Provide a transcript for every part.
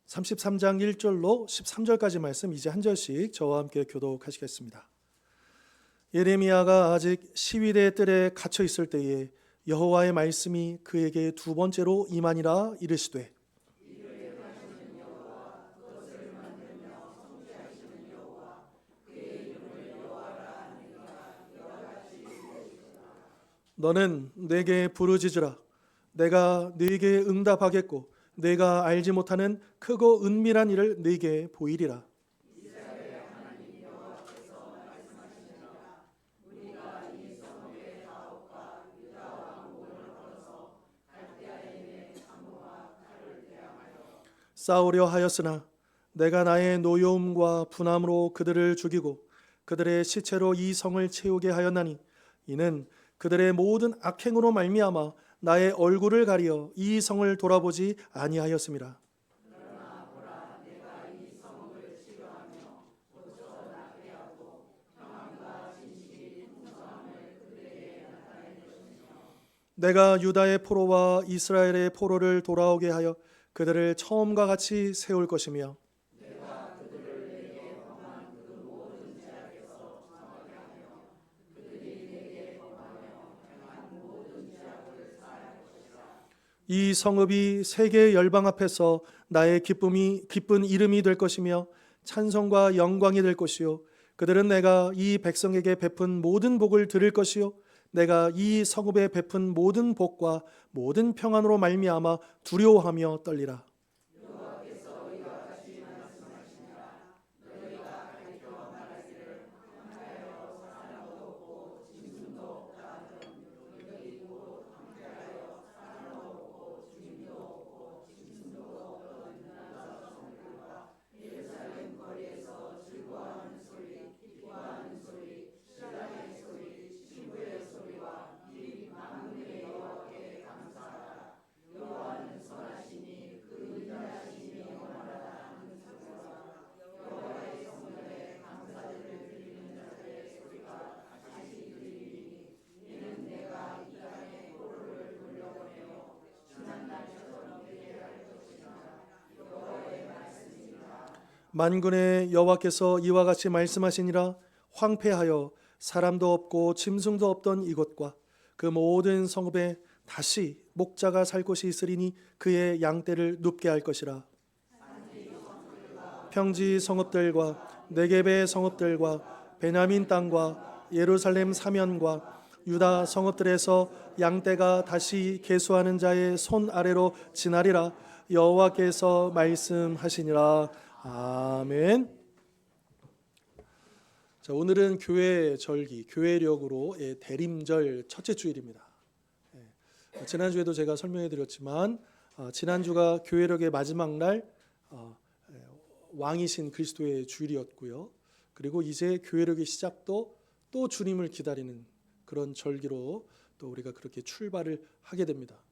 33장 1절로 13절까지 말씀 이제 한 절씩 저와 함께 교독하시겠습니다. 예레미야가 아직 시위대 뜰에 갇혀 있을 때에 여호와의 말씀이 그에게 두 번째로 임하니라. 이르시되 너는 내게 부르짖으라. 내가 네게 응답하겠고 내가 알지 못하는 크고 은밀한 일을 네게 보이리라. 싸우려 하였으나 내가 나의 노여움과 분함으로 그들을 죽이고 그들의 시체로 이 성을 채우게 하였나니 이는 그들의 모든 악행으로 말미암아 나의 얼굴을 가리어 이 성을 돌아보지 아니하였음이라. 내가 유다의 포로와 이스라엘의 포로를 돌아오게 하여 그들을 처음과 같이 세울 것이며 이 성읍이 세계 열방 앞에서 나의 기쁜 이름이 될 것이며 찬송과 영광이 될 것이요 그들은 내가 이 백성에게 베푼 모든 복을 들을 것이요 내가 이 성읍에 베푼 모든 복과 모든 평안으로 말미암아 두려워하며 떨리라. 만군의 여호와께서 이와 같이 말씀하시니라. 황폐하여 사람도 없고 짐승도 없던 이곳과 그 모든 성읍에 다시 목자가 살 곳이 있으리니 그의 양떼를 눕게 할 것이라. 평지 성읍들과 네겝의 성읍들과 베냐민 땅과 예루살렘 사면과 유다 성읍들에서 양떼가 다시 계수하는 자의 손 아래로 지나리라. 여호와께서 말씀하시니라. 아멘. 자, 오늘은 교회 절기, 교회력으로 대림절 첫째 주일입니다. 지난주에도 제가 설명해 드렸지만 지난주가 교회력의 마지막 날 왕이신 그리스도의 주일이었고요. 그리고 이제 교회력의 시작도 또 주님을 기다리는 그런 절기로 또 우리가 그렇게 출발을 하게 됩니다.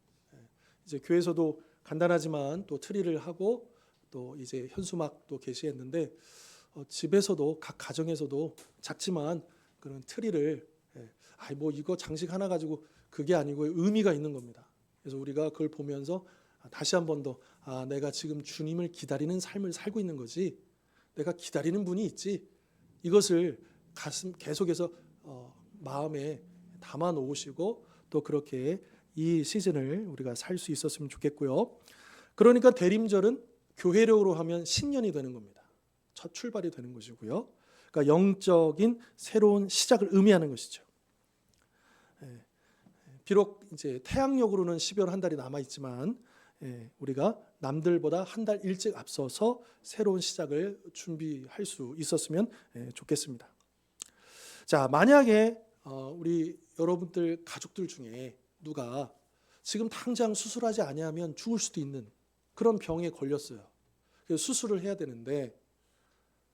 이제 교회에서도 간단하지만 또 트리를 하고 또 이제 현수막도 게시했는데 집에서도 각 가정에서도 작지만 그런 트리를 뭐 이거 장식 하나 가지고 그게 아니고 의미가 있는 겁니다. 그래서 우리가 그걸 보면서 다시 한 번 더 내가 지금 주님을 기다리는 삶을 살고 있는 거지, 내가 기다리는 분이 있지, 이것을 계속해서 마음에 담아 놓으시고 또 그렇게 이 시즌을 우리가 살 수 있었으면 좋겠고요. 그러니까 대림절은 교회력으로 하면 신년이 되는 겁니다. 첫 출발이 되는 것이고요. 그러니까 영적인 새로운 시작을 의미하는 것이죠. 비록 이제 태양력으로는 12월 한 달이 남아 있지만 우리가 남들보다 한 달 일찍 앞서서 새로운 시작을 준비할 수 있었으면 좋겠습니다. 자, 만약에 우리 여러분들 가족들 중에 누가 지금 당장 수술하지 아니하면 죽을 수도 있는 그런 병에 걸렸어요. 그래서 수술을 해야 되는데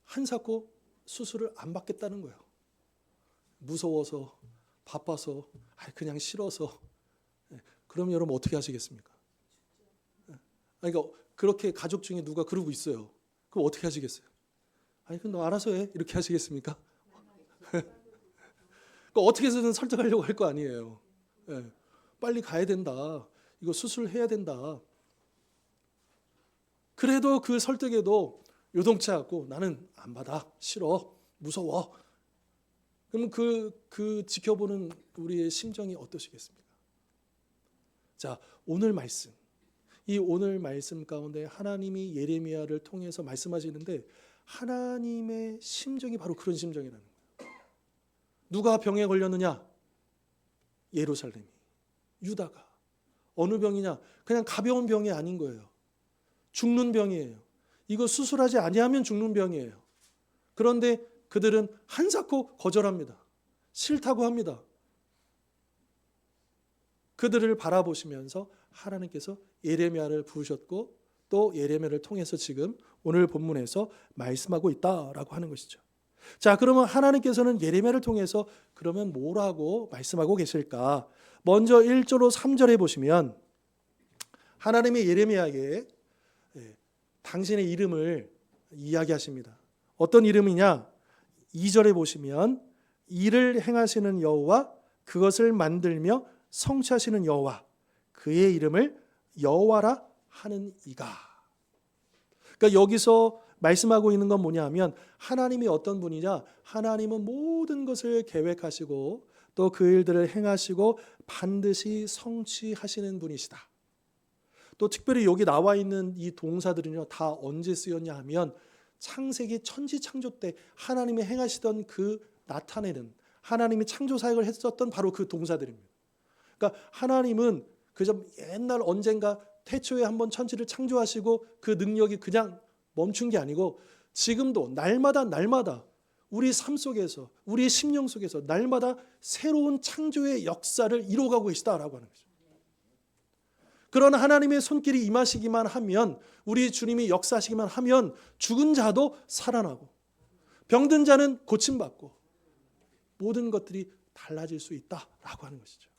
한사코 수술을 안 받겠다는 거예요. 무서워서, 바빠서, 그냥 싫어서. 그럼 여러분 어떻게 하시겠습니까? 그러니까 그렇게 가족 중에 누가 그러고 있어요. 그럼 어떻게 하시겠어요? 그럼 너 알아서 해. 이렇게 하시겠습니까? 그러니까 어떻게 해서든 설득하려고 할 거 아니에요. 빨리 가야 된다. 이거 수술해야 된다. 그래도 그 설득에도 요동치 않고 나는 안 받아, 싫어, 무서워. 그럼 그 지켜보는 우리의 심정이 어떠시겠습니까? 자, 오늘 말씀, 이 오늘 말씀 가운데 하나님이 예레미야를 통해서 말씀하시는데 하나님의 심정이 바로 그런 심정이라는 거예요. 누가 병에 걸렸느냐? 예루살렘이, 유다가. 어느 병이냐? 그냥 가벼운 병이 아닌 거예요. 죽는 병이에요. 이거 수술하지 아니하면 죽는 병이에요. 그런데 그들은 한사코 거절합니다. 싫다고 합니다. 그들을 바라보시면서 하나님께서 예레미야를 부르셨고 또 예레미야를 통해서 지금 오늘 본문에서 말씀하고 있다라고 하는 것이죠. 자, 그러면 하나님께서는 예레미야를 통해서 그러면 뭐라고 말씀하고 계실까? 먼저 1절로 3절에 보시면 하나님의 예레미야에게 당신의 이름을 이야기하십니다. 어떤 이름이냐? 2절에 보시면 이를 행하시는 여호와, 그것을 만들며 성취하시는 여호와, 그의 이름을 여호와라 하는 이가. 그러니까 여기서 말씀하고 있는 건 뭐냐면 하나님이 어떤 분이냐? 하나님은 모든 것을 계획하시고 또 그 일들을 행하시고 반드시 성취하시는 분이시다. 또 특별히 여기 나와 있는 이 동사들은요, 다 언제 쓰였냐 하면 창세기 천지창조 때 하나님이 행하시던 그 나타내는, 하나님이 창조 사역을 했었던 바로 그 동사들입니다. 그러니까 하나님은 그저 옛날 언젠가 태초에 한번 천지를 창조하시고 그 능력이 그냥 멈춘 게 아니고 지금도 날마다 우리 삶 속에서, 우리의 심령 속에서 날마다 새로운 창조의 역사를 이루어가고 계시다라고 하는 거죠. 그런 하나님의 손길이 임하시기만 하면, 우리 주님이 역사하시기만 하면 죽은 자도 살아나고 병든 자는 고침받고 모든 것들이 달라질 수 있다라고 하는 것이죠.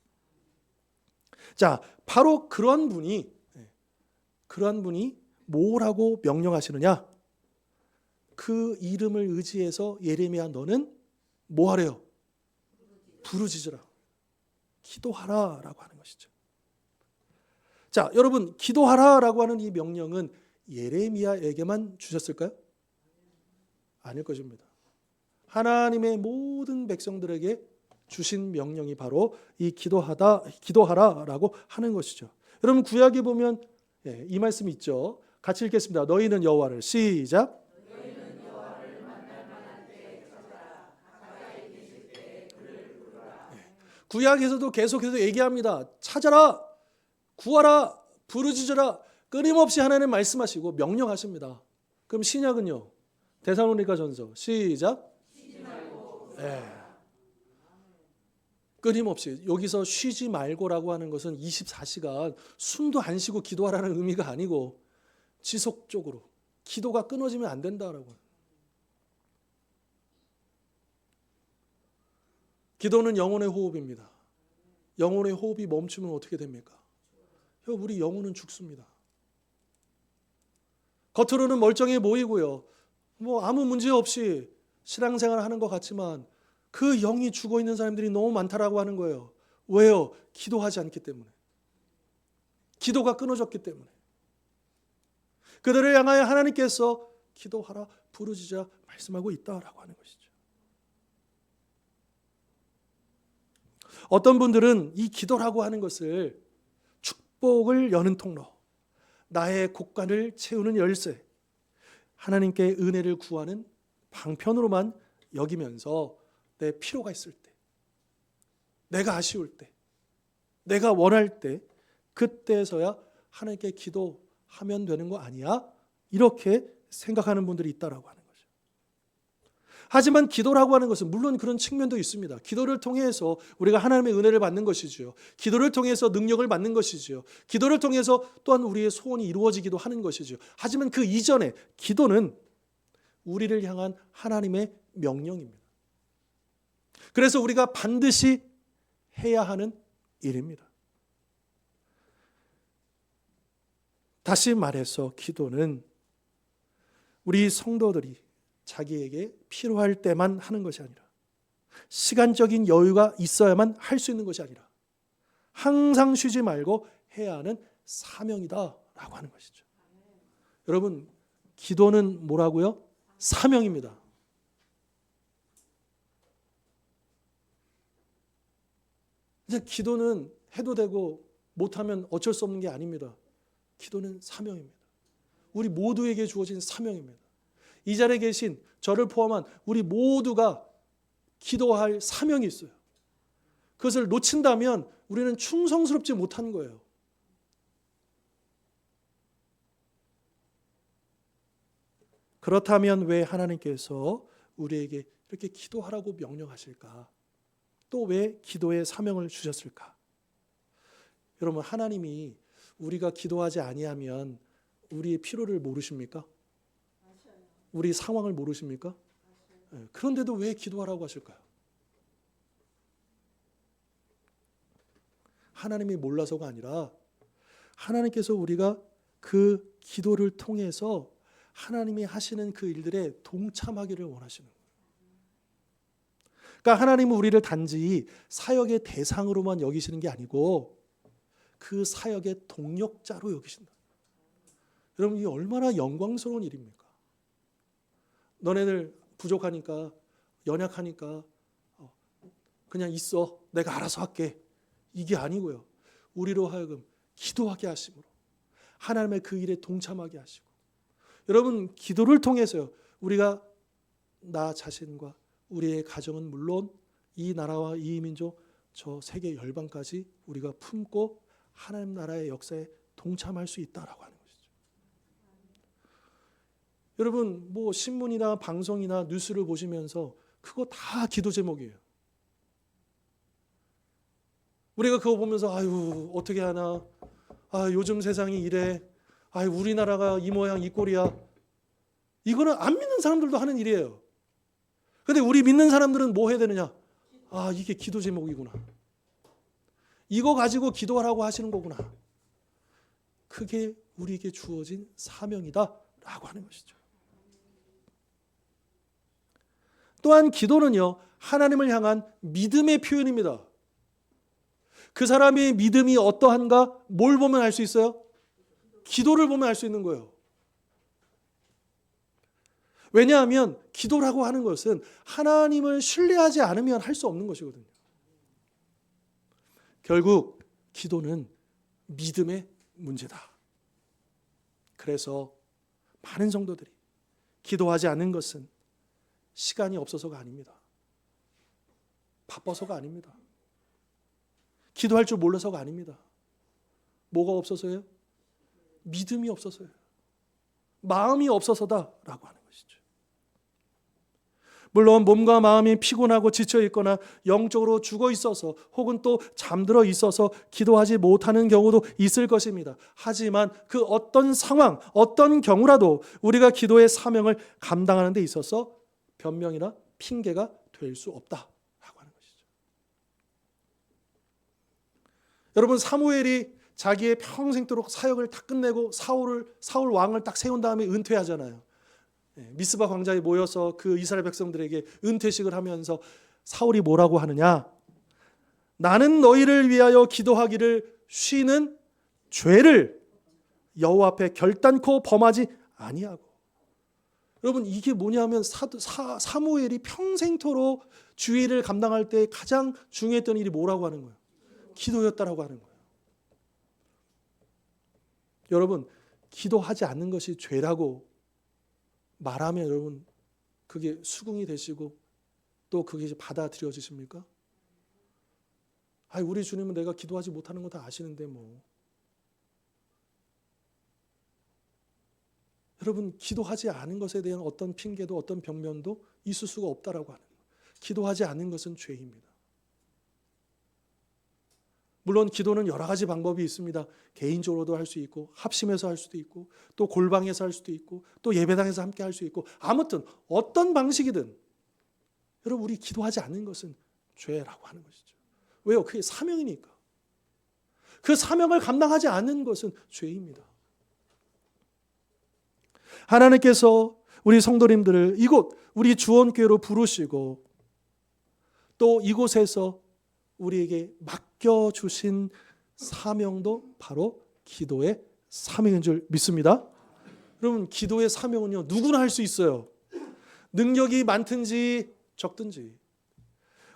자, 바로 그런 분이 뭐라고 명령하시느냐? 그 이름을 의지해서 예레미야 너는 뭐 하래요? 부르짖으라, 기도하라라고 하는 것이죠. 자, 여러분, 기도하라라고 하는 이 명령은 예레미야에게만 주셨을까요? 아닐 것입니다. 하나님의 모든 백성들에게 주신 명령이 바로 이 기도하라라고 하는 것이죠. 여러분, 구약에 보면 이 말씀이 있죠. 같이 읽겠습니다. 너희는 여호와를, 시작. 너희는 여호와를 만날 만한 때에 찾아라. 가까이 계실 때에 그를 부르라. 구약에서도 계속해서 얘기합니다. 찾아라, 구하라, 부르짖으라. 끊임없이 하나님 말씀하시고 명령하십니다. 그럼 신약은요? 데살로니가전서, 시작. 쉬지 말고. 끊임없이. 여기서 쉬지 말고라고 하는 것은 24시간 숨도 안 쉬고 기도하라는 의미가 아니고 지속적으로 기도가 끊어지면 안 된다라고. 기도는 영혼의 호흡입니다. 영혼의 호흡이 멈추면 어떻게 됩니까? 우리 영혼은 죽습니다. 겉으로는 멀쩡해 보이고요, 뭐 아무 문제 없이 신앙생활을 하는 것 같지만 그 영이 죽어 있는 사람들이 너무 많다라고 하는 거예요. 왜요? 기도하지 않기 때문에. 기도가 끊어졌기 때문에. 그들을 향하여 하나님께서 기도하라, 부르짖으라 말씀하고 있다라고 하는 것이죠. 어떤 분들은 이 기도라고 하는 것을 축복을 여는 통로, 나의 곳간을 채우는 열쇠, 하나님께 은혜를 구하는 방편으로만 여기면서 내 필요가 있을 때, 내가 아쉬울 때, 내가 원할 때, 그때서야 하나님께 기도하면 되는 거 아니야? 이렇게 생각하는 분들이 있다라고 하는 거죠. 하지만 기도라고 하는 것은 물론 그런 측면도 있습니다. 기도를 통해서 우리가 하나님의 은혜를 받는 것이죠. 기도를 통해서 능력을 받는 것이죠. 기도를 통해서 또한 우리의 소원이 이루어지기도 하는 것이죠. 하지만 그 이전에 기도는 우리를 향한 하나님의 명령입니다. 그래서 우리가 반드시 해야 하는 일입니다. 다시 말해서 기도는 우리 성도들이 자기에게 필요할 때만 하는 것이 아니라, 시간적인 여유가 있어야만 할 수 있는 것이 아니라 항상 쉬지 말고 해야 하는 사명이다라고 하는 것이죠. 여러분, 기도는 뭐라고요? 사명입니다. 이제 기도는 해도 되고 못하면 어쩔 수 없는 게 아닙니다. 기도는 사명입니다. 우리 모두에게 주어진 사명입니다. 이 자리에 계신 저를 포함한 우리 모두가 기도할 사명이 있어요. 그것을 놓친다면 우리는 충성스럽지 못한 거예요. 그렇다면 왜 하나님께서 우리에게 이렇게 기도하라고 명령하실까? 또 왜 기도의 사명을 주셨을까? 여러분, 하나님이 우리가 기도하지 아니하면 우리의 필요를 모르십니까? 우리 상황을 모르십니까? 그런데도 왜 기도하라고 하실까요? 하나님이 몰라서가 아니라 하나님께서 우리가 그 기도를 통해서 하나님이 하시는 그 일들에 동참하기를 원하시는 거예요. 그러니까 하나님은 우리를 단지 사역의 대상으로만 여기시는 게 아니고 그 사역의 동력자로 여기신다. 여러분, 이게 얼마나 영광스러운 일입니까? 너네들 부족하니까, 연약하니까 그냥 있어, 내가 알아서 할게, 이게 아니고요. 우리로 하여금 기도하게 하심으로 하나님의 그 일에 동참하게 하시고, 여러분, 기도를 통해서요, 우리가 나 자신과 우리의 가정은 물론 이 나라와 이 민족, 저 세계 열방까지 우리가 품고 하나님 나라의 역사에 동참할 수 있다라고 하는 것이죠. 여러분, 뭐 신문이나 방송이나 뉴스를 보시면서 그거 다 기도 제목이에요. 우리가 그거 보면서 아유, 어떻게 하나, 아, 요즘 세상이 이래, 아, 우리나라가 이 모양 이 꼴이야. 이거는 안 믿는 사람들도 하는 일이에요. 근데 우리 믿는 사람들은 뭐 해야 되느냐? 아, 이게 기도 제목이구나. 이거 가지고 기도하라고 하시는 거구나. 그게 우리에게 주어진 사명이다라고 하는 것이죠. 또한 기도는요, 하나님을 향한 믿음의 표현입니다. 그 사람의 믿음이 어떠한가 뭘 보면 알 수 있어요? 기도를 보면 알 수 있는 거예요. 왜냐하면 기도라고 하는 것은 하나님을 신뢰하지 않으면 할 수 없는 것이거든요. 결국 기도는 믿음의 문제다. 그래서 많은 성도들이 기도하지 않는 것은 시간이 없어서가 아닙니다. 바빠서가 아닙니다. 기도할 줄 몰라서가 아닙니다. 뭐가 없어서요? 믿음이 없어서요. 마음이 없어서다라고 하는 것이죠. 물론 몸과 마음이 피곤하고 지쳐 있거나 영적으로 죽어 있어서 혹은 또 잠들어 있어서 기도하지 못하는 경우도 있을 것입니다. 하지만 그 어떤 상황, 어떤 경우라도 우리가 기도의 사명을 감당하는 데 있어서 변명이나 핑계가 될 수 없다라고 하는 것이죠. 여러분, 사무엘이 자기의 평생도록 사역을 다 끝내고 사울 왕을 딱 세운 다음에 은퇴하잖아요. 미스바 광장에 모여서 그 이스라엘 백성들에게 은퇴식을 하면서 사울이 뭐라고 하느냐? 나는 너희를 위하여 기도하기를 쉬는 죄를 여호와 앞에 결단코 범하지 아니하고. 여러분, 이게 뭐냐면 사무엘이 평생토록 주일을 감당할 때 가장 중요했던 일이 뭐라고 하는 거예요? 기도였다라고 하는 거예요. 여러분, 기도하지 않는 것이 죄라고 말하면 여러분 그게 수긍이 되시고 또 그게 받아들여지십니까? 우리 주님은 내가 기도하지 못하는 거 다 아시는데 뭐. 여러분, 기도하지 않은 것에 대한 어떤 핑계도 어떤 변명도 있을 수가 없다라고 하는 거예요. 기도하지 않는 것은 죄입니다. 물론 기도는 여러 가지 방법이 있습니다. 개인적으로도 할 수 있고 합심해서 할 수도 있고 또 골방에서 할 수도 있고 또 예배당에서 함께 할 수 있고 아무튼 어떤 방식이든 여러분, 우리 기도하지 않는 것은 죄라고 하는 것이죠. 왜요? 그게 사명이니까. 그 사명을 감당하지 않는 것은 죄입니다. 하나님께서 우리 성도님들을 이곳 우리 주원교회로 부르시고 또 이곳에서 우리에게 맡겨주신 사명도 바로 기도의 사명인 줄 믿습니다. 여러분, 기도의 사명은요, 누구나 할 수 있어요. 능력이 많든지 적든지,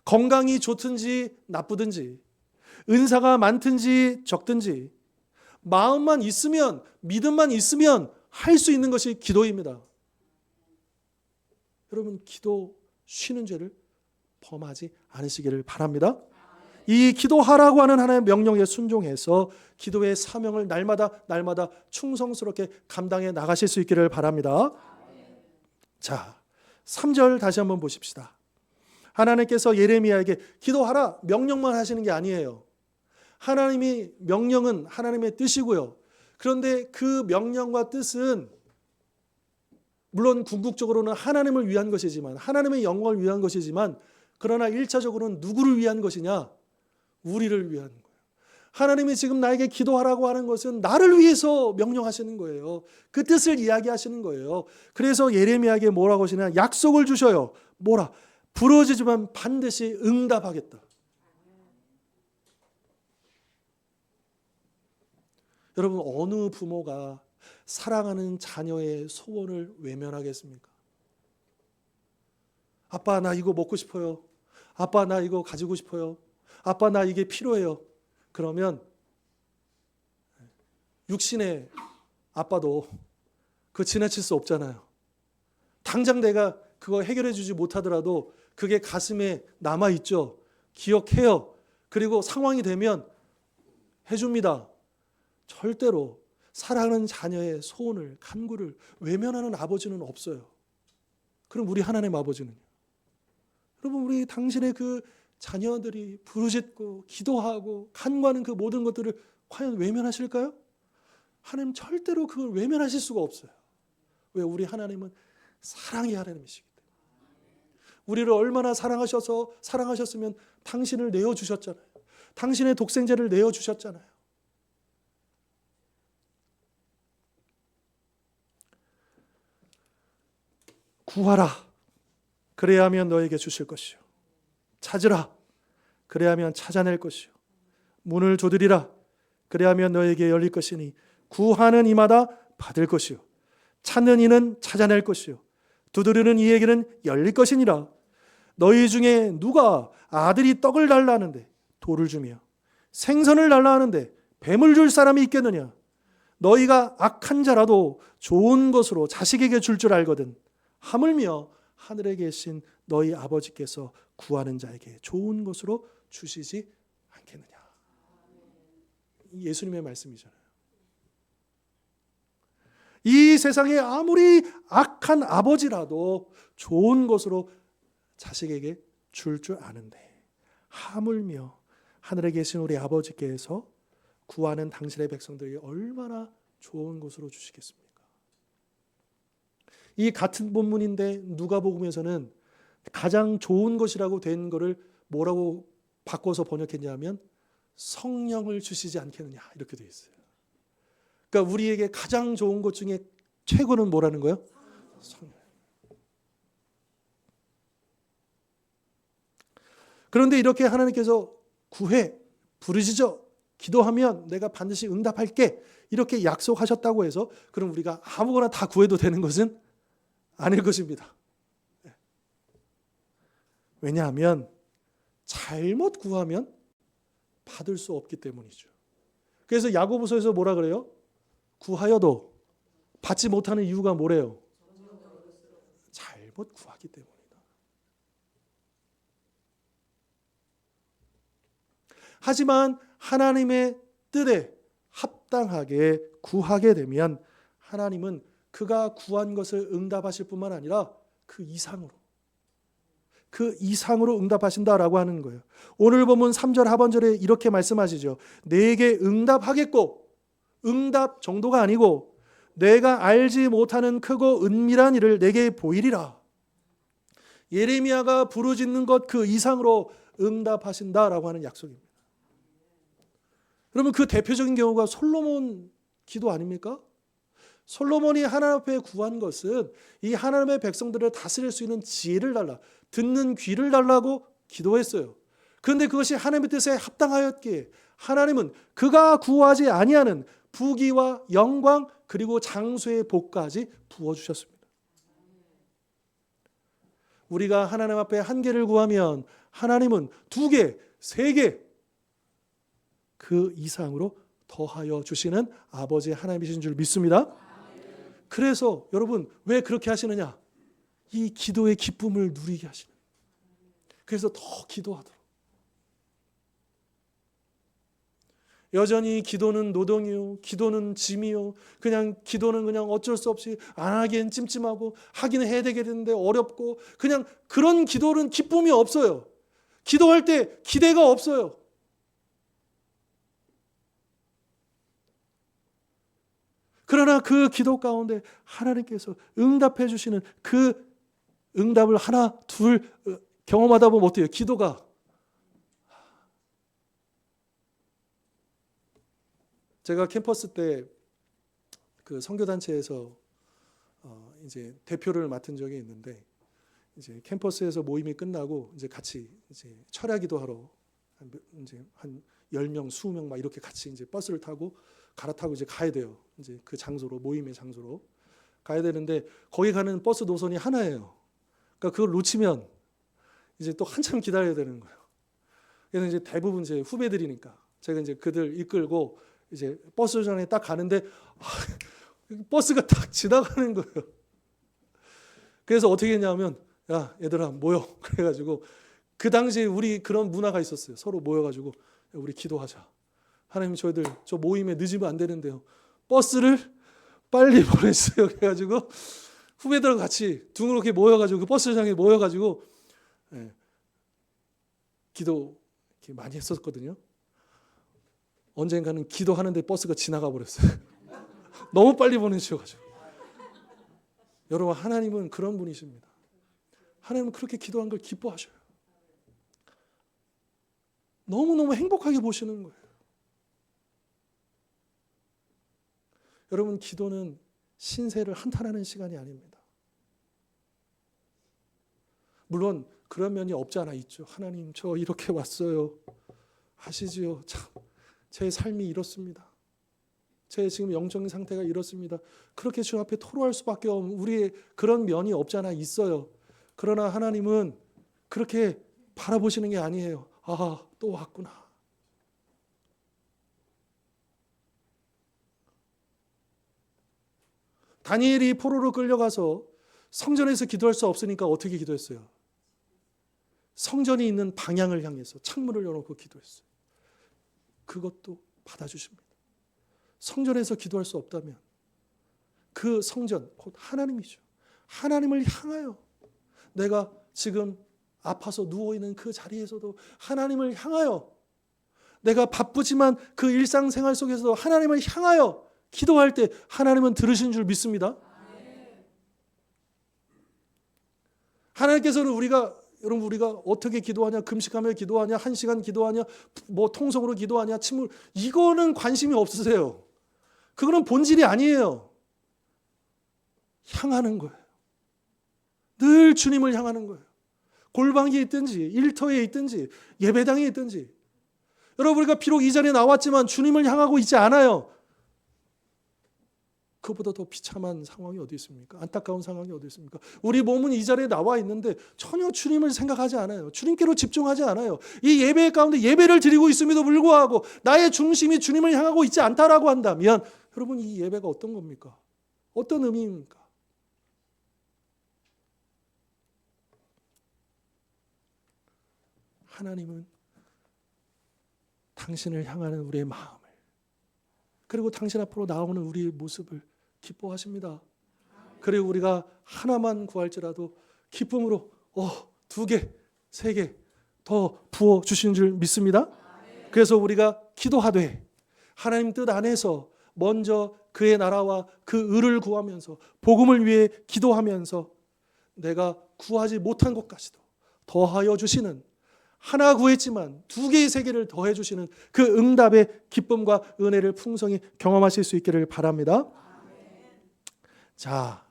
건강이 좋든지 나쁘든지, 은사가 많든지 적든지, 마음만 있으면, 믿음만 있으면 할 수 있는 것이 기도입니다. 여러분, 기도 쉬는 죄를 범하지 않으시기를 바랍니다. 이 기도하라고 하는 하나님의 명령에 순종해서 기도의 사명을 날마다 충성스럽게 감당해 나가실 수 있기를 바랍니다. 자, 3절 다시 한번 보십시다. 하나님께서 예레미야에게 기도하라 명령만 하시는 게 아니에요. 하나님이 명령은 하나님의 뜻이고요. 그런데 그 명령과 뜻은 물론 궁극적으로는 하나님을 위한 것이지만, 하나님의 영광을 위한 것이지만, 그러나 1차적으로는 누구를 위한 것이냐? 우리를 위한 거예요. 하나님이 지금 나에게 기도하라고 하는 것은 나를 위해서 명령하시는 거예요. 그 뜻을 이야기하시는 거예요. 그래서 예레미야에게 뭐라고 하시냐? 약속을 주셔요. 뭐라? 부르짖으면 반드시 응답하겠다. 여러분, 어느 부모가 사랑하는 자녀의 소원을 외면하겠습니까? 아빠, 나 이거 먹고 싶어요. 아빠, 나 이거 가지고 싶어요. 아빠, 나 이게 필요해요. 그러면 육신의 아빠도 그거 지나칠 수 없잖아요. 당장 내가 그거 해결해 주지 못하더라도 그게 가슴에 남아있죠. 기억해요. 그리고 상황이 되면 해줍니다. 절대로 사랑하는 자녀의 소원을, 간구를 외면하는 아버지는 없어요. 그럼 우리 하나님 아버지는요? 여러분, 우리 당신의 그 자녀들이 부르짖고 기도하고 간구하는 그 모든 것들을 과연 외면하실까요? 하나님 절대로 그걸 외면하실 수가 없어요. 왜? 우리 하나님은 사랑의 하나님이시기 때문에. 우리를 얼마나 사랑하셨으면 당신을 내어주셨잖아요. 당신의 독생자를 내어주셨잖아요. 구하라. 그래야 하면 너에게 주실 것이요. 찾으라. 그래야 하면 찾아낼 것이요. 문을 두드리라. 그래야 하면 너에게 열릴 것이니 구하는 이마다 받을 것이요. 찾는 이는 찾아낼 것이요. 두드리는 이에게는 열릴 것이니라. 너희 중에 누가 아들이 떡을 달라 하는데 돌을 주며 생선을 달라 하는데 뱀을 줄 사람이 있겠느냐? 너희가 악한 자라도 좋은 것으로 자식에게 줄 줄 알거든. 하물며 하늘에 계신 너희 아버지께서 구하는 자에게 좋은 것으로 주시지 않겠느냐. 예수님의 말씀이잖아요. 이 세상에 아무리 악한 아버지라도 좋은 것으로 자식에게 줄 아는데 하물며 하늘에 계신 우리 아버지께서 구하는 당신의 백성들이 얼마나 좋은 것으로 주시겠습니까? 이 같은 본문인데 누가복음에서는 가장 좋은 것이라고 된 것을 뭐라고 바꿔서 번역했냐면 성령을 주시지 않겠느냐 이렇게 되어 있어요. 그러니까 우리에게 가장 좋은 것 중에 최고는 뭐라는 거예요? 성령. 그런데 이렇게 하나님께서 구해, 부르짖어, 기도하면 내가 반드시 응답할게 이렇게 약속하셨다고 해서 그럼 우리가 아무거나 다 구해도 되는 것은 아닐 것입니다. 왜냐하면 잘못 구하면 받을 수 없기 때문이죠. 그래서 야고보서에서 뭐라 그래요? 구하여도 받지 못하는 이유가 뭐래요? 잘못 구하기 때문이다. 하지만 하나님의 뜻에 합당하게 구하게 되면 하나님은 그가 구한 것을 응답하실 뿐만 아니라 그 이상으로 응답하신다라고 하는 거예요. 오늘 보면 3절 하반절에 이렇게 말씀하시죠. 내게 응답하겠고, 응답 정도가 아니고 내가 알지 못하는 크고 은밀한 일을 내게 보이리라. 예레미야가 부르짖는 것 그 이상으로 응답하신다라고 하는 약속입니다. 그러면 그 대표적인 경우가 솔로몬 기도 아닙니까? 솔로몬이 하나님 앞에 구한 것은 이 하나님의 백성들을 다스릴 수 있는 지혜를 달라, 듣는 귀를 달라고 기도했어요. 그런데 그것이 하나님의 뜻에 합당하였기에 하나님은 그가 구하지 아니하는 부귀와 영광, 그리고 장수의 복까지 부어주셨습니다. 우리가 하나님 앞에 한 개를 구하면 하나님은 2개, 3개 그 이상으로 더하여 주시는 아버지 하나님이신 줄 믿습니다. 그래서 여러분 왜 그렇게 하시느냐? 이 기도의 기쁨을 누리게 하시는. 그래서 더 기도하도록. 여전히 기도는 노동이요, 기도는 짐이요, 그냥 기도는 그냥 어쩔 수 없이 안 하기엔 찜찜하고 하기는 해야 되겠는데 어렵고 그냥 그런 기도는 기쁨이 없어요. 기도할 때 기대가 없어요. 그러나 그 기도 가운데 하나님께서 응답해 주시는 그 응답을 하나, 둘 경험하다 보면 어때요? 기도가 제가 캠퍼스 때 그 선교단체에서 이제 대표를 맡은 적이 있는데 이제 캠퍼스에서 모임이 끝나고 이제 같이 이제 철야기도 하러 이제 한 10명, 20명 막 이렇게 같이 이제 버스를 타고 갈아타고 이제 가야 돼요. 이제 그 장소로 모임의 장소로 가야 되는데 거기 가는 버스 노선이 하나예요. 그러니까 그걸 놓치면 이제 또 한참 기다려야 되는 거예요. 그래서 이제 대부분 제 후배들이니까 제가 이제 그들 이끌고 이제 버스 정류장에 딱 가는데 버스가 딱 지나가는 거예요. 그래서 어떻게 했냐면 야 얘들아 모여 그래가지고 그 당시에 우리 그런 문화가 있었어요. 서로 모여가지고 우리 기도하자. 하나님 저희들 저 모임에 늦으면 안 되는데요. 버스를 빨리 보냈어요. 그래가지고 후배들과 같이 둥그렇게 모여가지고 그 버스장에 모여가지고 기도 이렇게 많이 했었거든요. 언젠가는 기도하는데 버스가 지나가 버렸어요. 너무 빨리 보내주셔가지고. 여러분 하나님은 그런 분이십니다. 하나님은 그렇게 기도한 걸 기뻐하셔요. 너무너무 행복하게 보시는 거예요. 여러분 기도는 신세를 한탄하는 시간이 아닙니다. 물론 그런 면이 없지 않아 있죠. 하나님 저 이렇게 왔어요. 아시지요? 참 제 삶이 이렇습니다. 제 지금 영적인 상태가 이렇습니다. 그렇게 주 앞에 토로할 수밖에 없는 우리의 그런 면이 없지 않아 있어요. 그러나 하나님은 그렇게 바라보시는 게 아니에요. 아, 또 왔구나. 다니엘이 포로로 끌려가서 성전에서 기도할 수 없으니까 어떻게 기도했어요? 성전이 있는 방향을 향해서 창문을 열어놓고 기도했어요. 그것도 받아주십니다. 성전에서 기도할 수 없다면 그 성전 곧 하나님이죠. 하나님을 향하여 내가 지금 아파서 누워있는 그 자리에서도 하나님을 향하여 내가 바쁘지만 그 일상생활 속에서도 하나님을 향하여 기도할 때 하나님은 들으신 줄 믿습니다. 하나님께서는 여러분 우리가 어떻게 기도하냐, 금식하며 기도하냐, 1시간 기도하냐, 뭐 통성으로 기도하냐, 침을 이거는 관심이 없으세요. 그거는 본질이 아니에요. 향하는 거예요. 늘 주님을 향하는 거예요. 골방에 있든지 일터에 있든지 예배당에 있든지. 여러분 우리가 비록 이 자리에 나왔지만 주님을 향하고 있지 않아요. 그보다 더 비참한 상황이 어디 있습니까? 안타까운 상황이 어디 있습니까? 우리 몸은 이 자리에 나와 있는데 전혀 주님을 생각하지 않아요. 주님께로 집중하지 않아요. 이 예배 가운데 예배를 드리고 있음에도 불구하고 나의 중심이 주님을 향하고 있지 않다라고 한다면 여러분 이 예배가 어떤 겁니까? 어떤 의미입니까? 하나님은 당신을 향하는 우리의 마음을 그리고 당신 앞으로 나오는 우리의 모습을 기뻐하십니다. 그리고 우리가 하나만 구할지라도 기쁨으로 2개, 3개 더 부어주신 줄 믿습니다. 그래서 우리가 기도하되 하나님 뜻 안에서 먼저 그의 나라와 그 의를 구하면서 복음을 위해 기도하면서 내가 구하지 못한 것까지도 더하여 주시는 하나 구했지만 2개, 3개를 더해 주시는 그 응답의 기쁨과 은혜를 풍성히 경험하실 수 있기를 바랍니다. 자,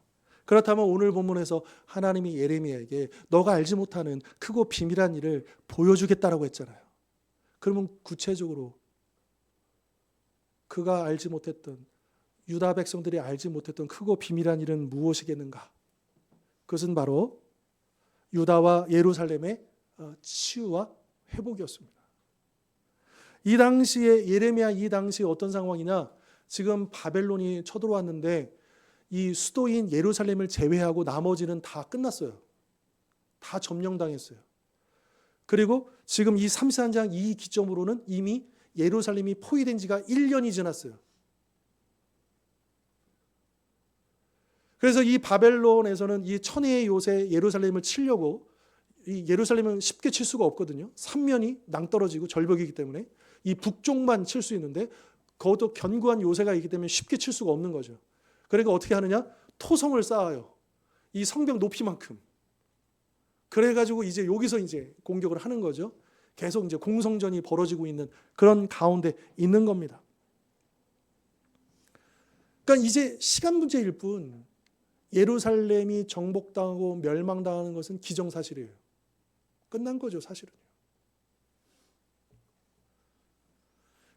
그렇다면 오늘 본문에서 하나님이 예레미야에게 너가 알지 못하는 크고 비밀한 일을 보여주겠다라고 했잖아요. 그러면 구체적으로 그가 알지 못했던 유다 백성들이 알지 못했던 크고 비밀한 일은 무엇이겠는가? 그것은 바로 유다와 예루살렘의 치유와 회복이었습니다. 이 당시에 예레미야 이 당시에 어떤 상황이냐? 지금 바벨론이 쳐들어왔는데 이 수도인 예루살렘을 제외하고 나머지는 다 끝났어요. 다 점령당했어요. 그리고 지금 이 33장 이 기점으로는 이미 예루살렘이 포위된 지가 1년이 지났어요. 그래서 이 바벨론에서는 이 천혜의 요새 예루살렘을 치려고, 이 예루살렘은 쉽게 칠 수가 없거든요. 삼면이 낭떠러지고 절벽이기 때문에 이 북쪽만 칠 수 있는데 그것도 견고한 요새가 있기 때문에 쉽게 칠 수가 없는 거죠. 그러니까 어떻게 하느냐? 토성을 쌓아요. 이 성벽 높이만큼. 그래가지고 이제 여기서 이제 공격을 하는 거죠. 계속 이제 공성전이 벌어지고 있는 그런 가운데 있는 겁니다. 그러니까 이제 시간 문제일 뿐 예루살렘이 정복당하고 멸망당하는 것은 기정사실이에요. 끝난 거죠, 사실은.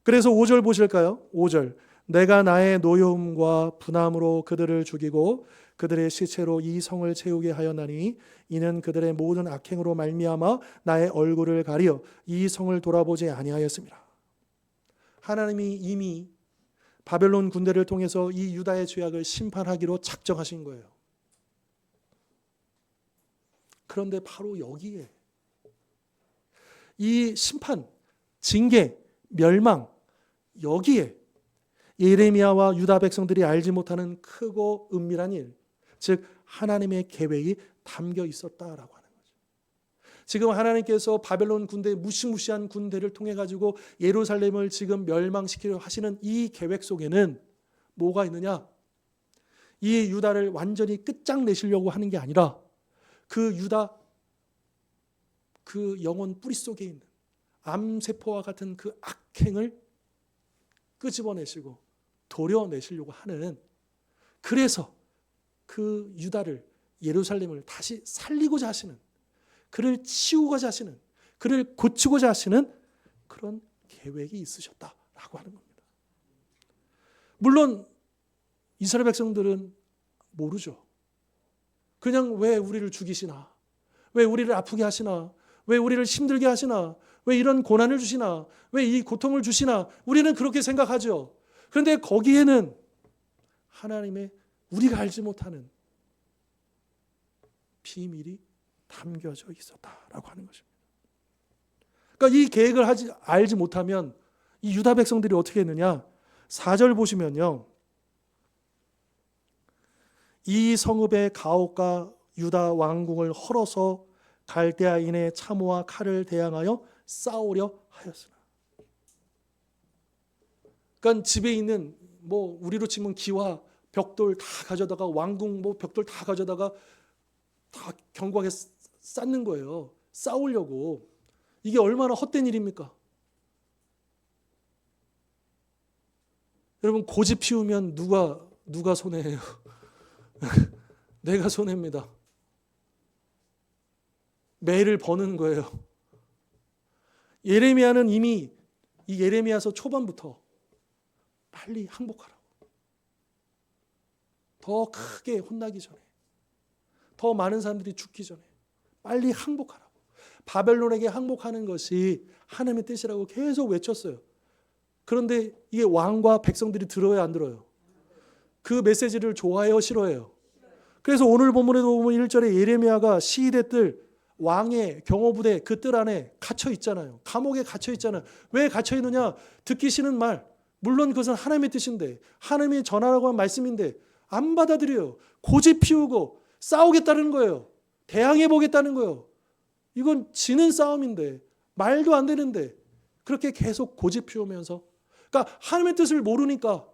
그래서 5절 보실까요? 5절. 내가 나의 노여움과 분함으로 그들을 죽이고 그들의 시체로 이 성을 채우게 하였나니 이는 그들의 모든 악행으로 말미암아 나의 얼굴을 가리어 이 성을 돌아보지 아니하였습니다. 하나님이 이미 바벨론 군대를 통해서 이 유다의 죄악을 심판하기로 작정하신 거예요. 그런데 바로 여기에 이 심판, 징계, 멸망, 여기에 예레미야와 유다 백성들이 알지 못하는 크고 은밀한 일, 즉 하나님의 계획이 담겨 있었다라고 하는 거죠. 지금 하나님께서 바벨론 군대, 무시무시한 군대를 통해 가지고 예루살렘을 지금 멸망시키려 하시는 이 계획 속에는 뭐가 있느냐? 이 유다를 완전히 끝장내시려고 하는 게 아니라 그 유다, 그 영혼 뿌리 속에 있는 암세포와 같은 그 악행을 끄집어내시고 도려내시려고 하는, 그래서 그 유다를, 예루살렘을 다시 살리고자 하시는, 그를 치우고자 하시는, 그를 고치고자 하시는 그런 계획이 있으셨다라고 하는 겁니다. 물론 이스라엘 백성들은 모르죠. 그냥 왜 우리를 죽이시나? 왜 우리를 아프게 하시나? 왜 우리를 힘들게 하시나? 왜 이런 고난을 주시나? 왜 이 고통을 주시나? 우리는 그렇게 생각하죠. 그런데 거기에는 하나님의 우리가 알지 못하는 비밀이 담겨져 있었다라고 하는 것입니다. 그러니까 이 계획을 알지 못하면 이 유다 백성들이 어떻게 했느냐? 4절 보시면요. 이 성읍의 가옥과 유다 왕궁을 헐어서 갈대아인의 참호와 칼을 대항하여 싸우려 하였으나. 그러니까 집에 있는 뭐 우리로 치면 기와 벽돌 다 가져다가, 왕궁 뭐 벽돌 다 가져다가 다 견고하게 쌓는 거예요. 싸우려고. 이게 얼마나 헛된 일입니까? 여러분, 고집 피우면 누가 손해예요? 내가 손해입니다. 매를 버는 거예요. 예레미야는 이미 이 예레미야서 초반부터 빨리 항복하라고, 더 크게 혼나기 전에, 더 많은 사람들이 죽기 전에 빨리 항복하라고, 바벨론에게 항복하는 것이 하나님의 뜻이라고 계속 외쳤어요. 그런데 이게 왕과 백성들이 들어요, 안 들어요? 그 메시지를 좋아해요, 싫어해요? 그래서 오늘 본문에도 보면 1절에 예레미야가 시위대 뜰, 왕의 경호부대 그 뜰 안에 갇혀 있잖아요. 감옥에 갇혀 있잖아요. 왜 갇혀 있느냐? 듣기 싫은 말, 물론 그것은 하나님의 뜻인데, 하나님이 전하라고 한 말씀인데 안 받아들여요. 고집 피우고 싸우겠다는 거예요. 대항해 보겠다는 거예요. 이건 지는 싸움인데, 말도 안 되는데 그렇게 계속 고집 피우면서, 그러니까 하나님의 뜻을 모르니까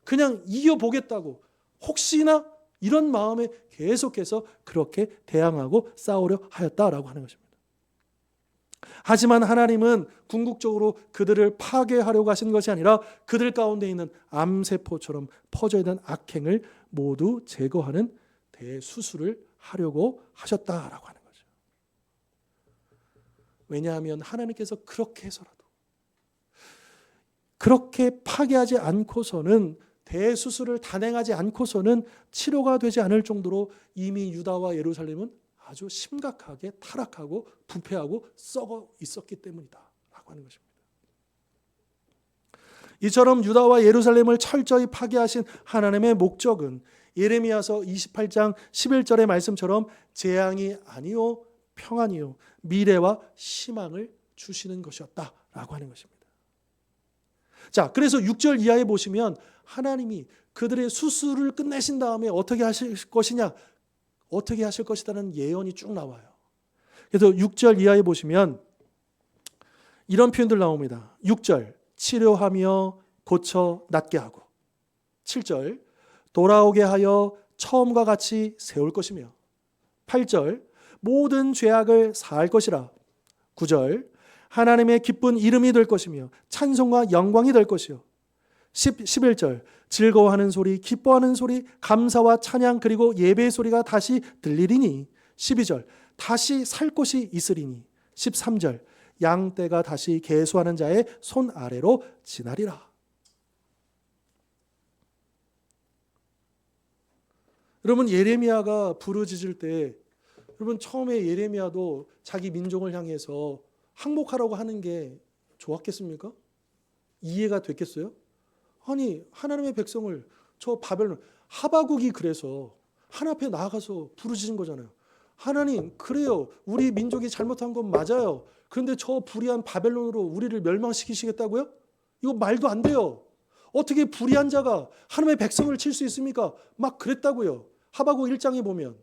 그냥 이겨보겠다고, 혹시나 이런 마음에 계속해서 그렇게 대항하고 싸우려 하였다라고 하는 것입니다. 하지만 하나님은 궁극적으로 그들을 파괴하려고 하신 것이 아니라 그들 가운데 있는 암세포처럼 퍼져 있는 악행을 모두 제거하는 대수술을 하려고 하셨다라고 하는 거죠. 왜냐하면 하나님께서 그렇게 해서라도, 그렇게 파괴하지 않고서는 대수술을 단행하지 않고서는 치료가 되지 않을 정도로 이미 유다와 예루살렘은 아주 심각하게 타락하고 부패하고 썩어 있었기 때문이다 라고 하는 것입니다. 이처럼 유다와 예루살렘을 철저히 파괴하신 하나님의 목적은 예레미야서 28장 11절의 말씀처럼 재앙이 아니요 평안이요 미래와 희망을 주시는 것이었다라고 하는 것입니다. 자, 그래서 6절 이하에 보시면 하나님이 그들의 수술을 끝내신 다음에 어떻게 하실 것이냐, 어떻게 하실 것이라는 예언이 쭉 나와요. 그래서 6절 이하에 보시면 이런 표현들 나옵니다. 6절 치료하며 고쳐 낫게 하고, 7절 돌아오게 하여 처음과 같이 세울 것이며, 8절 모든 죄악을 사할 것이라, 9절 하나님의 기쁜 이름이 될 것이며 찬송과 영광이 될 것이요, 11절 즐거워하는 소리, 기뻐하는 소리, 감사와 찬양 그리고 예배의 소리가 다시 들리리니, 12절 다시 살 곳이 있으리니, 13절 양떼가 다시 계수하는 자의 손 아래로 지나리라. 여러분, 예레미야가 부르짖을 때, 여러분 처음에 예레미야도 자기 민족을 향해서 항복하라고 하는 게 좋았겠습니까? 이해가 됐겠어요? 아니, 하나님의 백성을 저 바벨론, 하바국이 그래서 하나님 앞에 나아가서 부르짖은 거잖아요. 하나님, 그래요, 우리 민족이 잘못한 건 맞아요. 그런데 저 불의한 바벨론으로 우리를 멸망시키시겠다고요? 이거 말도 안 돼요. 어떻게 불의한 자가 하나님의 백성을 칠 수 있습니까? 막 그랬다고요. 하바국 1장에 보면.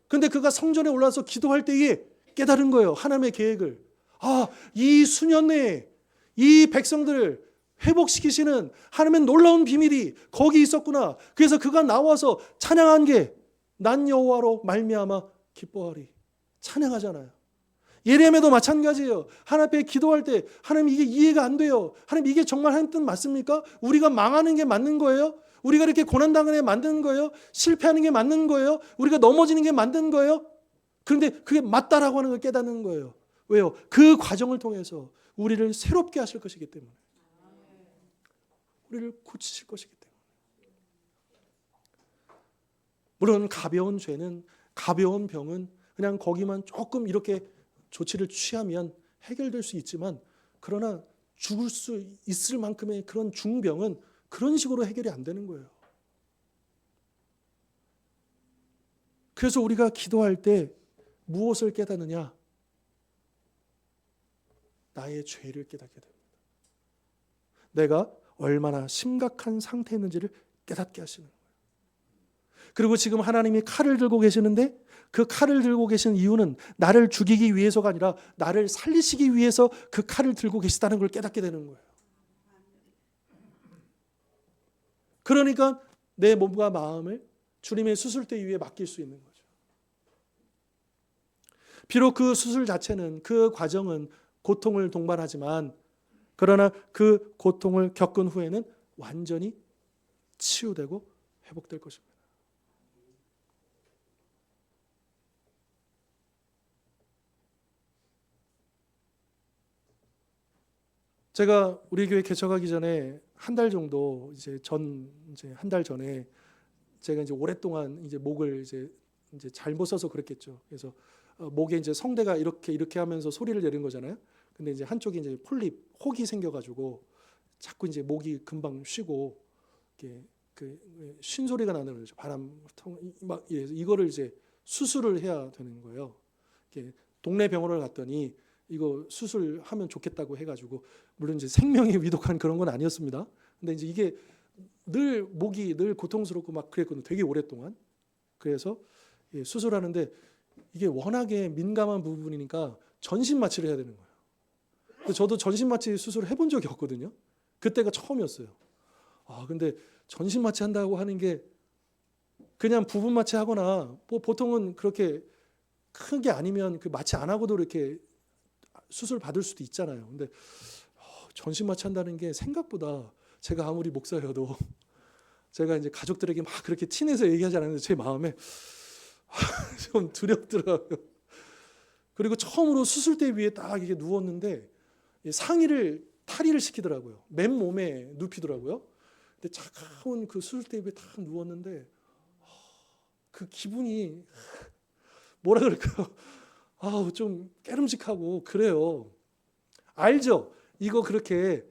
근데 그가 성전에 올라서 기도할 때에 깨달은 거예요. 하나님의 계획을. 아, 이 수년 내에 이 백성들을 회복시키시는 하나님의 놀라운 비밀이 거기 있었구나. 그래서 그가 나와서 찬양한 게 난 여호와로 말미암아 기뻐하리. 찬양하잖아요. 예레미야도 마찬가지예요. 하나님 앞에 기도할 때 하나님 이게 이해가 안 돼요. 하나님 이게 정말 하나님 뜻 맞습니까? 우리가 망하는 게 맞는 거예요? 우리가 이렇게 고난당하는 게 맞는 거예요? 실패하는 게 맞는 거예요? 우리가 넘어지는 게 맞는 거예요? 그런데 그게 맞다라고 하는 걸 깨닫는 거예요. 왜요? 그 과정을 통해서 우리를 새롭게 하실 것이기 때문에. 우리를 고치실 것이기 때문에. 물론 가벼운 죄는, 가벼운 병은 그냥 거기만 조금 이렇게 조치를 취하면 해결될 수 있지만, 그러나 죽을 수 있을 만큼의 그런 중병은 그런 식으로 해결이 안 되는 거예요. 그래서 우리가 기도할 때 무엇을 깨닫느냐? 나의 죄를 깨닫게 됩니다. 내가 얼마나 심각한 상태에 있는지를 깨닫게 하시는 거예요. 그리고 지금 하나님이 칼을 들고 계시는데 그 칼을 들고 계신 이유는 나를 죽이기 위해서가 아니라 나를 살리시기 위해서 그 칼을 들고 계시다는 걸 깨닫게 되는 거예요. 그러니까 내 몸과 마음을 주님의 수술대 위에 맡길 수 있는 거죠. 비록 그 수술 자체는, 그 과정은 고통을 동반하지만, 그러나 그 고통을 겪은 후에는 완전히 치유되고 회복될 것입니다. 제가 우리 교회 개척하기 전에 한 달 정도 이제 한 달 전에 제가 이제 오랫동안 이제 목을 이제 잘못 써서 그랬겠죠. 그래서 목에 이제 성대가 이렇게 하면서 소리를 내는 거잖아요. 근데 이제 한쪽이 이제 폴립, 혹이 생겨가지고 자꾸 이제 목이 금방 쉬고 이렇게 그 쉰 소리가 나는 거죠. 바람 막 이거를 이제 수술을 해야 되는 거예요. 이렇게 동네 병원을 갔더니 이거 수술하면 좋겠다고 해가지고, 물론 이제 생명에 위독한 그런 건 아니었습니다. 근데 이제 이게 늘 목이 늘 고통스럽고 막 그랬거든요. 되게 오랫동안. 그래서 수술하는데 이게 워낙에 민감한 부분이니까 전신 마취를 해야 되는 거예요. 근데 저도 전신 마취 수술을 해본 적이 없거든요. 그때가 처음이었어요. 근데 전신 마취 한다고 하는 게 그냥 부분 마취 하거나 뭐 보통은 그렇게 큰 게 아니면 그 마취 안 하고도 이렇게 수술 받을 수도 있잖아요. 근데 전신 마취 한다는 게 생각보다, 제가 아무리 목사여도 제가 이제 가족들에게 막 그렇게 티내서 얘기하지 않았는데 제 마음에 좀 두렵더라고요. 그리고 처음으로 수술대 위에 딱 이게 누웠는데 상의를 탈의를 시키더라고요. 맨몸에 눕히더라고요. 근데 차가운 그 수술 테이프에 딱 누웠는데 그 기분이 뭐라 그럴까요? 아우 좀 깨름직하고 그래요. 알죠? 이거 그렇게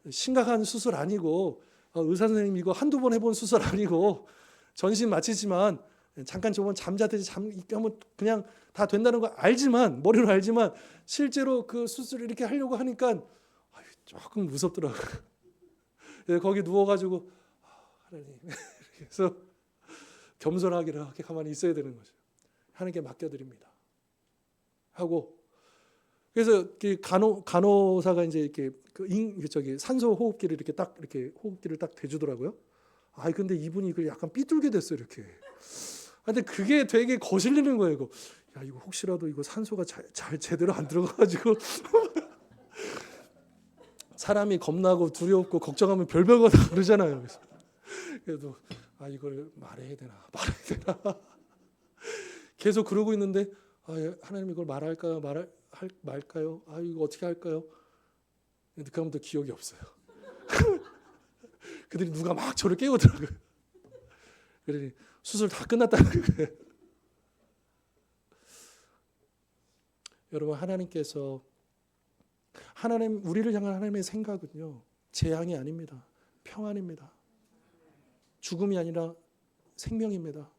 심각한 수술 아니고 의사 선생님 이거 한두 번 해본 수술 아니고 전신 마치지만 잠깐 저번 잠자듯이 이렇게 하면 그냥 다 된다는 거 알지만 머리로 알지만 실제로 그 수술을 이렇게 하려고 하니까 조금 무섭더라고요. 거기 누워가지고 하나님 그래서 겸손하게 이렇게 가만히 있어야 되는 거죠. 하나님께 맡겨드립니다. 하고 그래서 간호사가 이제 이렇게 산소 호흡기를 이렇게 호흡기를 딱 대주더라고요. 근데 이분이 이걸 약간 삐뚤게 됐어요 이렇게. 근데 그게 되게 거슬리는 거예요. 이거 혹시라도 이거 산소가 잘 제대로 안 들어가가지고 사람이 겁나고 두렵고 걱정하면 별별 거 다 그러잖아요. 그래도 이걸 말해야 되나 계속 그러고 있는데 하나님 이걸 말할까요? 말까요? 이거 어떻게 할까요? 근데 그다음부터 기억이 없어요. 그들이 누가 막 저를 깨우더라고요. 그러니 수술 다 끝났다는 거예요. 여러분 하나님께서 우리를 향한 하나님의 생각은요 재앙이 아닙니다. 평안입니다. 죽음이 아니라 생명입니다.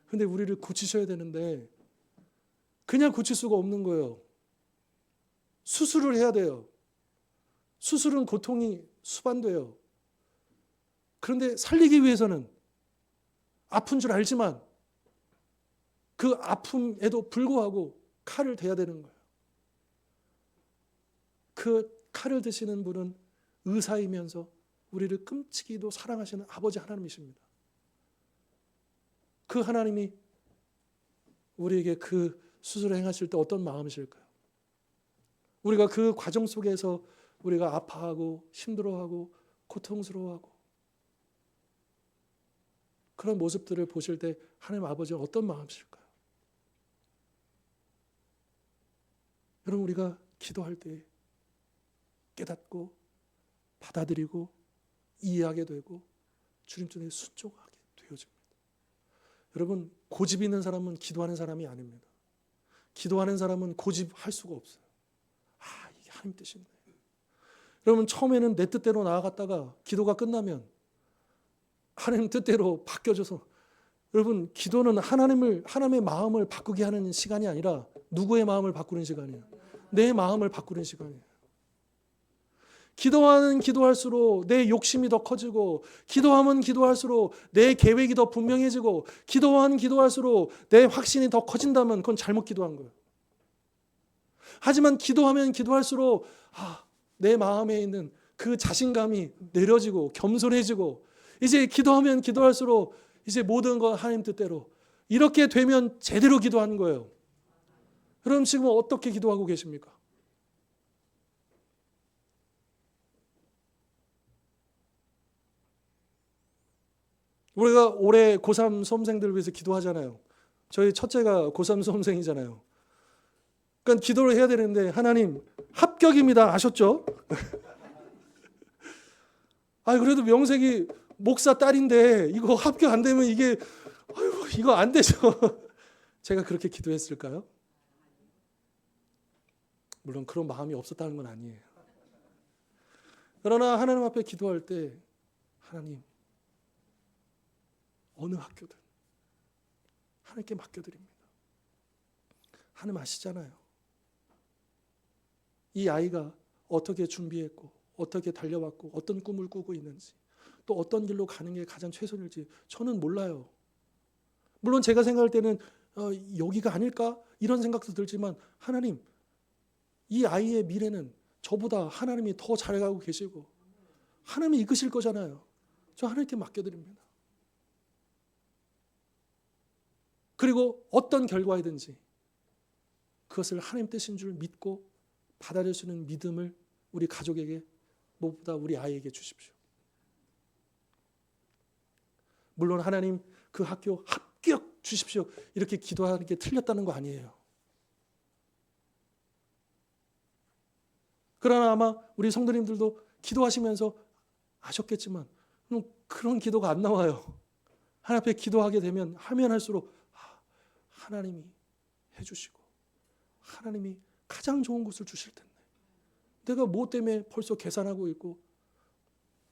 근데 우리를 고치셔야 되는데 그냥 고칠 수가 없는 거예요. 수술을 해야 돼요. 수술은 고통이 수반돼요. 그런데 살리기 위해서는 아픈 줄 알지만 그 아픔에도 불구하고 칼을 대야 되는 거예요. 그 칼을 드시는 분은 의사이면서 우리를 끔찍이도 사랑하시는 아버지 하나님이십니다. 그 하나님이 우리에게 그 수술을 행하실 때 어떤 마음이실까요? 우리가 그 과정 속에서 우리가 아파하고 힘들어하고 고통스러워하고 그런 모습들을 보실 때 하나님 아버지는 어떤 마음이실까요? 여러분 우리가 기도할 때 깨닫고 받아들이고 이해하게 되고 주님 전에 순종하게 되어집니다. 여러분 고집 있는 사람은 기도하는 사람이 아닙니다. 기도하는 사람은 고집할 수가 없어요. 이게 하나님 뜻인데. 여러분 처음에는 내 뜻대로 나아갔다가 기도가 끝나면 하나님 뜻대로 바뀌어져서 여러분 기도는 하나님의 마음을 바꾸게 하는 시간이 아니라 누구의 마음을 바꾸는 시간이에요. 내 마음을 바꾸는 시간이에요. 기도하면 기도할수록 내 욕심이 더 커지고 기도하면 기도할수록 내 계획이 더 분명해지고 기도하면 기도할수록 내 확신이 더 커진다면 그건 잘못 기도한 거예요. 하지만 기도하면 기도할수록 내 마음에 있는 그 자신감이 내려지고 겸손해지고 이제 기도하면 기도할수록 이제 모든 건 하나님 뜻대로 이렇게 되면 제대로 기도하는 거예요. 그럼 지금 어떻게 기도하고 계십니까? 우리가 올해 고3 수험생들을 위해서 기도하잖아요. 저희 첫째가 고3 수험생이잖아요. 그러니까 기도를 해야 되는데 하나님 합격입니다. 아셨죠? 그래도 명색이 목사 딸인데 이거 합격 안 되면 이거 안 되죠. 제가 그렇게 기도했을까요? 물론 그런 마음이 없었다는 건 아니에요. 그러나 하나님 앞에 기도할 때 하나님 어느 학교든 하나님께 맡겨드립니다. 하나님 아시잖아요. 이 아이가 어떻게 준비했고 어떻게 달려왔고 어떤 꿈을 꾸고 있는지 또 어떤 길로 가는 게 가장 최선일지 저는 몰라요. 물론 제가 생각할 때는 여기가 아닐까 이런 생각도 들지만 하나님 이 아이의 미래는 저보다 하나님이 더 잘가고 계시고 하나님이 이끄실 거잖아요. 저 하나님께 맡겨드립니다. 그리고 어떤 결과이든지 그것을 하나님 뜻인 줄 믿고 받아들일 수 있는 믿음을 우리 가족에게 무엇보다 우리 아이에게 주십시오. 물론 하나님 그 학교 합격 주십시오. 이렇게 기도하는 게 틀렸다는 거 아니에요. 그러나 아마 우리 성도님들도 기도하시면서 아셨겠지만 그런 기도가 안 나와요. 하나님 앞에 기도하게 되면 하면 할수록 하나님이 해주시고 하나님이 가장 좋은 것을 주실 텐데 내가 뭐 때문에 벌써 계산하고 있고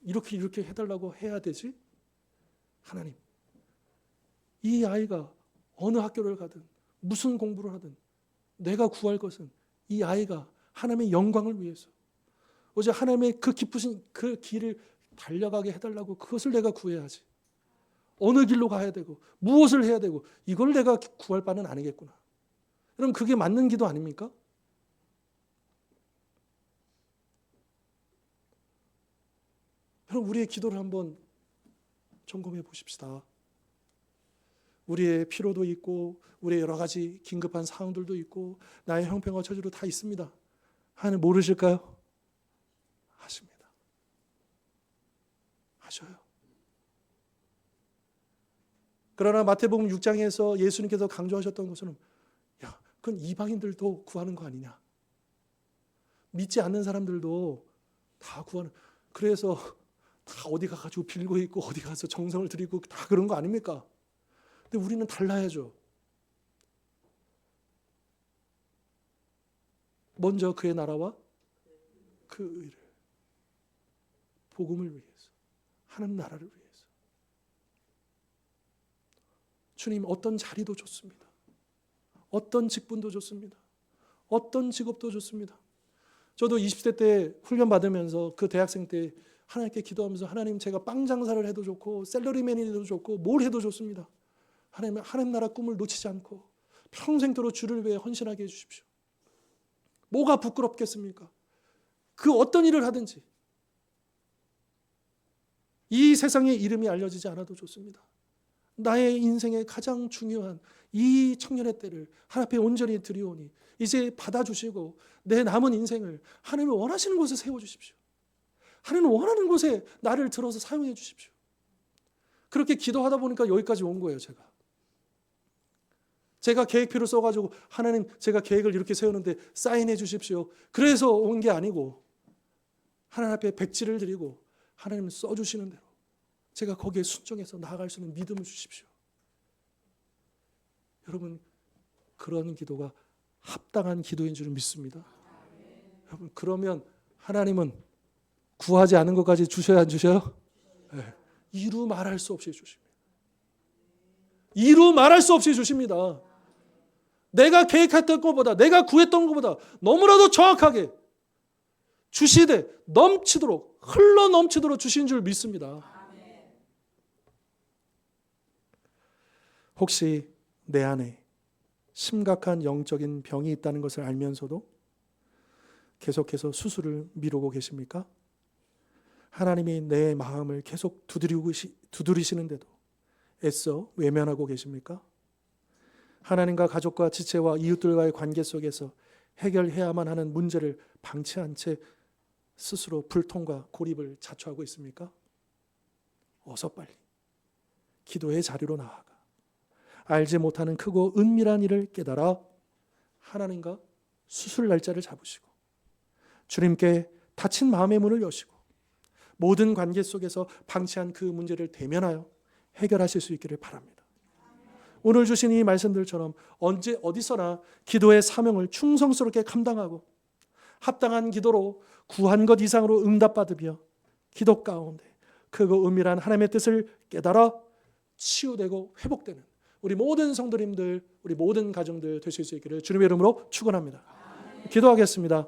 이렇게 해달라고 해야 되지? 하나님, 이 아이가 어느 학교를 가든 무슨 공부를 하든 내가 구할 것은 이 아이가 하나님의 영광을 위해서 어제 하나님의 그 기쁘신 그 길을 달려가게 해달라고 그것을 내가 구해야지. 어느 길로 가야 되고 무엇을 해야 되고 이걸 내가 구할 바는 아니겠구나. 그럼 그게 맞는 기도 아닙니까? 그럼 우리의 기도를 한번 점검해 보십시다. 우리의 피로도 있고 우리의 여러 가지 긴급한 상황들도 있고 나의 형편과 처지도 다 있습니다. 하나님 모르실까요? 하십니다. 하셔요. 그러나 마태복음 6장에서 예수님께서 강조하셨던 것은 그건 이방인들도 구하는 거 아니냐. 믿지 않는 사람들도 다 구하는. 그래서 다 어디 가가지고 빌고 있고 어디 가서 정성을 들이고 다 그런 거 아닙니까? 근데 우리는 달라야죠. 먼저 그의 나라와 그 의를, 복음을 위해서, 하나님 나라를 위해서. 주님, 어떤 자리도 좋습니다. 어떤 직분도 좋습니다. 어떤 직업도 좋습니다. 저도 20대 때 훈련 받으면서 그 대학생 때 하나님께 기도하면서 하나님, 제가 빵 장사를 해도 좋고 샐러리맨이 해도 좋고 뭘 해도 좋습니다. 하나님 나라 꿈을 놓치지 않고 평생토록 주를 위해 헌신하게 해주십시오. 뭐가 부끄럽겠습니까? 그 어떤 일을 하든지 이 세상에 이름이 알려지지 않아도 좋습니다. 나의 인생의 가장 중요한 이 청년의 때를 하나님 앞에 온전히 드리오니 이제 받아주시고 내 남은 인생을 하나님이 원하시는 곳에 세워주십시오. 하나님 원하는 곳에 나를 들어서 사용해 주십시오. 그렇게 기도하다 보니까 여기까지 온 거예요. 제가 계획표를 써가지고 하나님, 제가 계획을 이렇게 세우는데 사인해 주십시오. 그래서 온 게 아니고 하나님 앞에 백지를 드리고 하나님 써주시는 대로 제가 거기에 순종해서 나아갈 수 있는 믿음을 주십시오. 여러분, 그런 기도가 합당한 기도인 줄 믿습니다. 여러분, 그러면 하나님은 구하지 않은 것까지 주셔야 안 주셔요? 네. 이루 말할 수 없이 주십니다. 이루 말할 수 없이 주십니다. 내가 계획했던 것보다, 내가 구했던 것보다 너무나도 정확하게 주시되 넘치도록, 흘러 넘치도록 주신 줄 믿습니다. 혹시 내 안에 심각한 영적인 병이 있다는 것을 알면서도 계속해서 수술을 미루고 계십니까? 하나님이 내 마음을 계속 두드리시는데도 애써 외면하고 계십니까? 하나님과 가족과 지체와 이웃들과의 관계 속에서 해결해야만 하는 문제를 방치한 채 스스로 불통과 고립을 자초하고 있습니까? 어서 빨리 기도의 자리로 나아가 알지 못하는 크고 은밀한 일을 깨달아 하나님과 수술 날짜를 잡으시고 주님께 닫힌 마음의 문을 여시고 모든 관계 속에서 방치한 그 문제를 대면하여 해결하실 수 있기를 바랍니다. 오늘 주신 이 말씀들처럼 언제 어디서나 기도의 사명을 충성스럽게 감당하고 합당한 기도로 구한 것 이상으로 응답받으며 기도 가운데 크고 은밀한 하나님의 뜻을 깨달아 치유되고 회복되는 우리 모든 성도님들, 우리 모든 가정들 되실 수 있기를 주님의 이름으로 축원합니다. 기도하겠습니다.